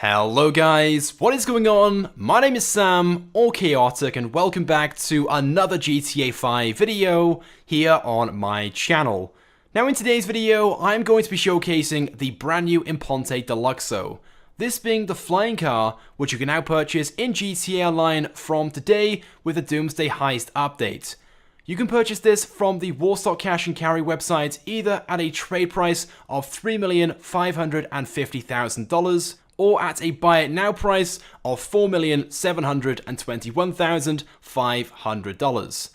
Hello guys, what is going on? My name is Sam, or Chaotic, and welcome back to another GTA 5 video here on my channel. Now in today's video, I'm going to be showcasing the brand new Imponte Deluxo. This being the flying car, which you can now purchase in GTA Online from today with the Doomsday Heist update. You can purchase this from the Warstock Cash and Carry website either at a trade price of $3,550,000 or at a buy it now price of $4,721,500.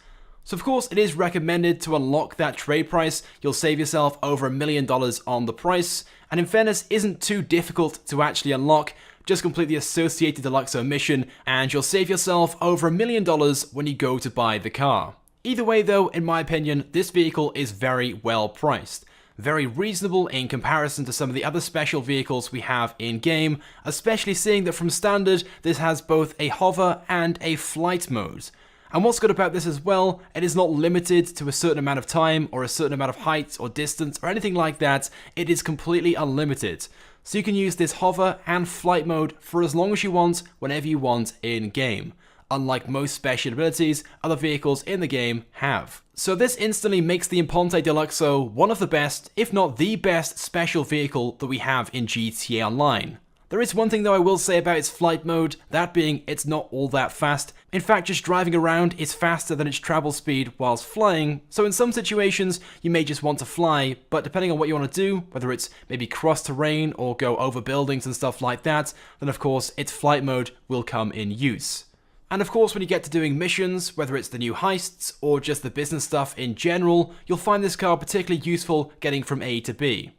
So of course it is recommended to unlock that trade price. You'll save yourself over $1 million on the price, and in fairness isn't too difficult to actually unlock. Just complete the associated Deluxo mission and you'll save yourself over $1 million when you go to buy the car. Either way though, in my opinion, this vehicle is very well priced. Very reasonable in comparison to some of the other special vehicles we have in-game, especially seeing that from standard, this has both a hover and a flight mode. And what's good about this as well, it is not limited to a certain amount of time or a certain amount of height or distance or anything like that. It is completely unlimited. So you can use this hover and flight mode for as long as you want, whenever you want in-game, unlike most special abilities other vehicles in the game have. So this instantly makes the Imponte Deluxo one of the best, if not the best, special vehicle that we have in GTA Online. There is one thing though I will say about its flight mode, that being it's not all that fast. In fact, just driving around is faster than its travel speed whilst flying, so in some situations you may just want to fly, but depending on what you want to do, whether it's maybe cross terrain or go over buildings and stuff like that, then of course its flight mode will come in use. And of course when you get to doing missions, whether it's the new heists or just the business stuff in general, you'll find this car particularly useful getting from A to B.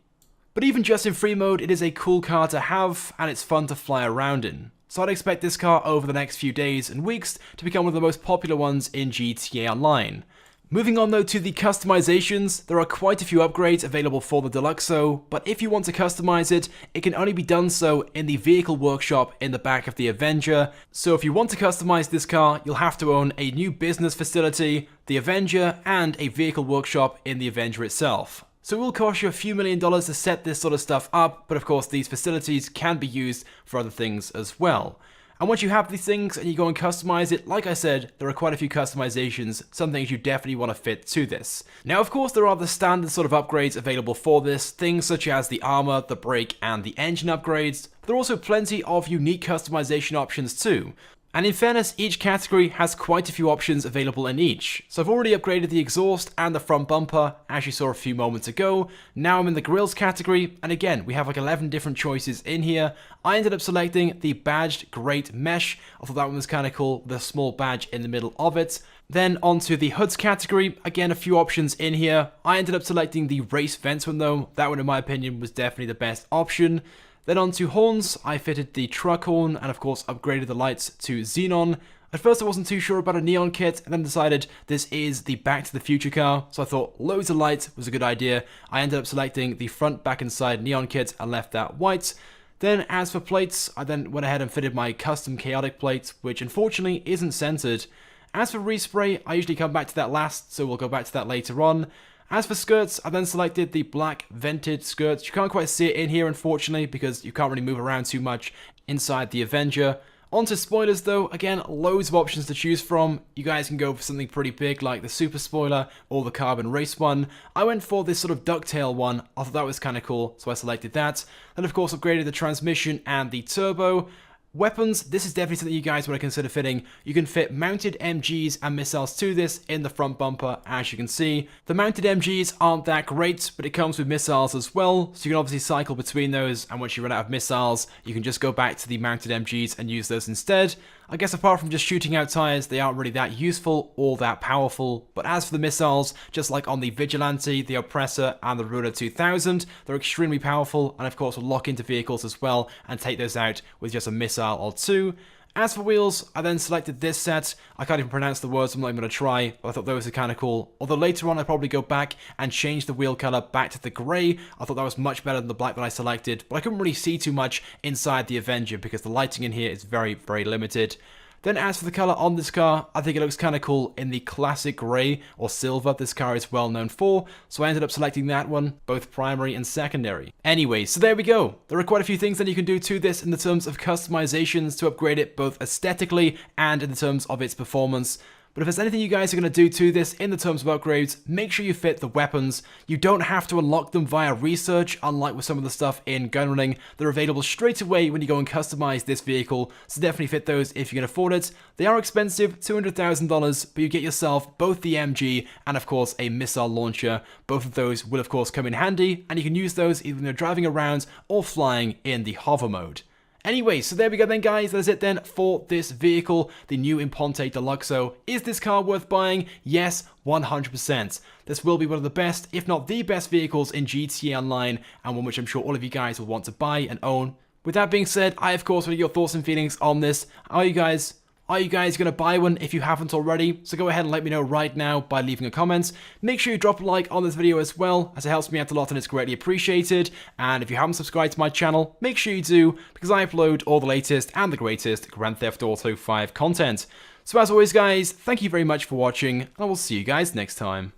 But even just in free mode, it is a cool car to have and it's fun to fly around in. So I'd expect this car over the next few days and weeks to become one of the most popular ones in GTA Online. Moving on though to the customizations, there are quite a few upgrades available for the Deluxo, but if you want to customize it, it can only be done so in the vehicle workshop in the back of the Avenger. So if you want to customize this car, you'll have to own a new business facility, the Avenger, and a vehicle workshop in the Avenger itself. So it will cost you a few $1 million to set this sort of stuff up, but of course these facilities can be used for other things as well. And once you have these things and you go and customize it, like I said, there are quite a few customizations, some things you definitely want to fit to this. Now of course there are the standard sort of upgrades available for this, things such as the armor, the brake, and the engine upgrades, but there are also plenty of unique customization options too. And in fairness, each category has quite a few options available in each. So I've already upgraded the exhaust and the front bumper, as you saw a few moments ago. Now I'm in the grills category, and again, we have like 11 different choices in here. I ended up selecting the badged grate mesh. I thought that one was kind of cool, the small badge in the middle of it. Then onto the hoods category, again a few options in here. I ended up selecting the race vents one though. That one in my opinion was definitely the best option. Then onto horns, I fitted the truck horn and of course upgraded the lights to xenon. At first I wasn't too sure about a neon kit and then decided this is the Back to the Future car, so I thought loads of lights was a good idea. I ended up selecting the front, back and side neon kit and left that white. Then as for plates, I then went ahead and fitted my custom chaotic plate, which unfortunately isn't centered. As for respray, I usually come back to that last, so we'll go back to that later on. As for skirts, I then selected the black vented skirts. You can't quite see it in here unfortunately because you can't really move around too much inside the Avenger. Onto spoilers though, again loads of options to choose from. You guys can go for something pretty big like the super spoiler or the carbon race one. I went for this sort of ducktail one, I thought that was kind of cool, so I selected that. Then of course upgraded the transmission and the turbo. Weapons, this is definitely something you guys want to consider fitting. You can fit mounted MGs and missiles to this in the front bumper, as you can see. The mounted MGs aren't that great, but it comes with missiles as well, so you can obviously cycle between those, and once you run out of missiles, you can just go back to the mounted MGs and use those instead. I guess apart from just shooting out tires, they aren't really that useful or that powerful, but as for the missiles, just like on the Vigilante, the Oppressor, and the Ruler 2000, they're extremely powerful, and of course will lock into vehicles as well, and take those out with just a missile or two. As for wheels, I then selected this set. I can't even pronounce the words, I'm not even going to try, but I thought those were kind of cool. Although later on I'd probably go back and change the wheel color back to the grey. I thought that was much better than the black that I selected, but I couldn't really see too much inside the Avenger because the lighting in here is very, very limited. Then as for the color on this car, I think it looks kind of cool in the classic gray or silver this car is well known for, so I ended up selecting that one, both primary and secondary. Anyway, so there we go. There are quite a few things that you can do to this in the terms of customizations to upgrade it both aesthetically and in the terms of its performance. But if there's anything you guys are going to do to this in the terms of upgrades, make sure you fit the weapons. You don't have to unlock them via research, unlike with some of the stuff in Gunrunning. They're available straight away when you go and customize this vehicle, so definitely fit those if you can afford it. They are expensive, $200,000, but you get yourself both the MG and of course a missile launcher. Both of those will of course come in handy, and you can use those either when you're driving around or flying in the hover mode. Anyway, so there we go then guys, that's it then for this vehicle, the new Imponte Deluxo. Is this car worth buying? Yes, 100%. This will be one of the best, if not the best vehicles in GTA Online, and one which I'm sure all of you guys will want to buy and own. With that being said, I of course want to get your thoughts and feelings on this. Are you guys going to buy one if you haven't already? So go ahead and let me know right now by leaving a comment. Make sure you drop a like on this video as well, as it helps me out a lot and it's greatly appreciated. And if you haven't subscribed to my channel, make sure you do, because I upload all the latest and the greatest Grand Theft Auto 5 content. So as always guys, thank you very much for watching, and I will see you guys next time.